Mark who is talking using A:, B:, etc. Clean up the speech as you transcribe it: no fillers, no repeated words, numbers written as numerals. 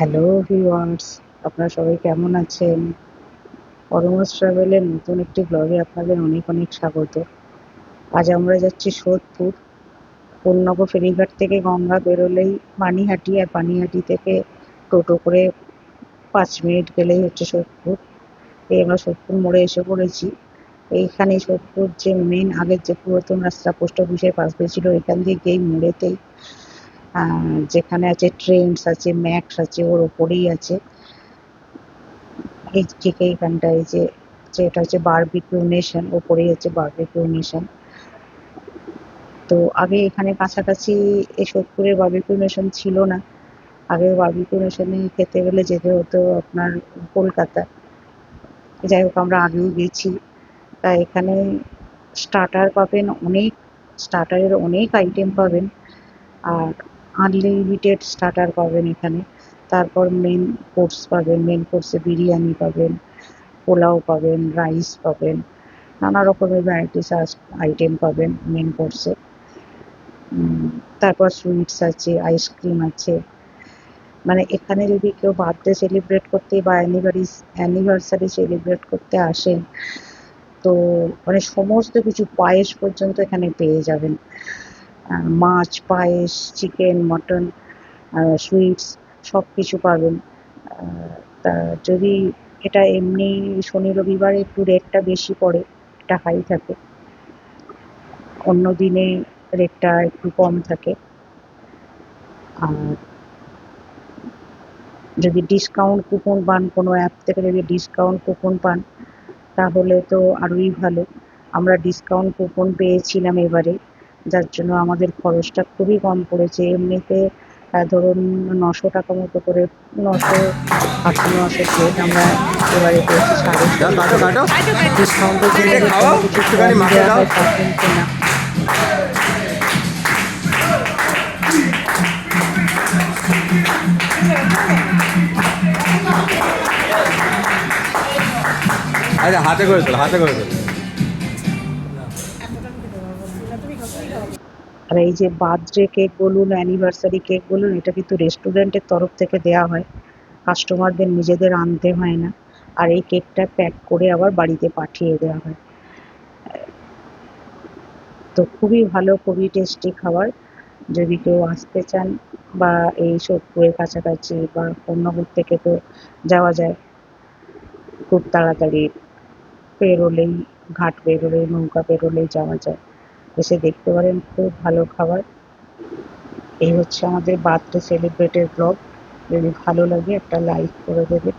A: Hello viewers, আপনারা সবাই কেমন আছেন? পরমস ট্রাভেলের নতুন একটি ব্লগে আপনাদের অনেক অনেক স্বাগত। আজ আমরা যাচ্ছি সোদপুর। কোন্নগর ফেরিঘাট থেকে গঙ্গা বেরোলেই পানিহাটি, আর পানিহাটি থেকে টোটো করে 5 মিনিট গেলেই হচ্ছে সোদপুর। এই আমরা সোদপুর মোড়ে এসে পড়েছি। এইখানে সোদপুর যে মেন আগের যে পুরাতন রাস্তা পোস্ট অফিসের পাশ দিয়ে ছিল, এখান দিয়ে এই মোড়েতেই যেখানে আছে ট্রেন্ডস আছে, ম্যাক্স আছে, ওর ওপরেই আছে এই ঠিক এইখানটায় যেটা হচ্ছে বারবিকিউ নেশন, ওপরেই হচ্ছে বারবিকিউ নেশন। তো আগে এখানে কাছাকাছি এই সোদপুরে বারবিকিউ নেশন ছিল না। আগে বারবিকিউ নেশনে খেতে গেলে যেতে হতো আপনার কলকাতা। যাই হোক, আমরা আগেও গেছি। তা এখানে স্টার্টার পাবেন অনেক, স্টার্টারের অনেক আইটেম পাবেন, আর আনলিমিটেড স্টার্টার পাবেন এখানে। তারপর মেন কোর্স পাবেন, মেন কোর্সে বিরিয়ানি পাবেন, পোলাও পাবেন, রাইস পাবেন, নানা রকমের ভ্যারাইটিস আইটেম পাবেন মেন কোর্সে। তারপর সুইটস আছে, আইসক্রিম আছে। মানে এখানে যদি কেউ বার্থডে সেলিব্রেট করতে বা অ্যানিভার্সারি সেলিব্রেট করতে আসেন, তো মানে সমস্ত কিছু পায়েস পর্যন্ত এখানে পেয়ে যাবেন। মাছ, পায়েস, চিকেন, মটন, সুইটস সব কিছু পাবেন। তা যদি এটা এমনি শনি রবিবার একটু রেটটা বেশি পড়ে, এটা হাই থাকে, অন্য দিনে রেটটা একটু কম থাকে। আর যদি ডিসকাউন্ট কুপন পান, কোনো অ্যাপ থেকে যদি ডিসকাউন্ট কুপন পান, তাহলে তো আরোই ভালো। আমরা ডিসকাউন্ট কুপন পেয়েছিলাম এবারে, যার জন্য আমাদের খরচটা খুবই কম পড়েছে। এমনিতে ধরুন 900 টাকা মতো করে, 900 প্লেট, আমরা এবারে পেয়েছি 650 করে। ডিসকাউন্টের জন্য যে কোনো কিছু কম দেওয়া হয় তা কিন্তু না।
B: আচ্ছা, হাতে করে তোল, হাতে করে তোল।
A: আর এই যে বার্থডে কেক বলুন, অ্যানিভার্সারি কেক বলুন, এটা কিন্তু রেস্টুরেন্টের তরফ থেকে দেওয়া হয়, কাস্টমারদের নিজেদের আনতে হয় না। আর এই কেকটা প্যাক করে আবার বাড়িতে পাঠিয়ে দেওয়া হয়। তো খুবই ভালো, খুবই টেস্টি খাবার। যদি কেউ আসতে চান বা এই সোদপুরের কাছাকাছি বা কোন্নগর থেকে তো যাওয়া যায় খুব তাড়াতাড়ি, পেরোলেই, ঘাট পেরোলেই, নৌকা পেরোলেই যাওয়া যায়। এসে দেখতে পারেন, খুব ভালো খাবার। এই হচ্ছে আমাদের বার্থডে সেলিব্রেটের ব্লগ। যদি ভালো লাগে একটা লাইক করে দেবে।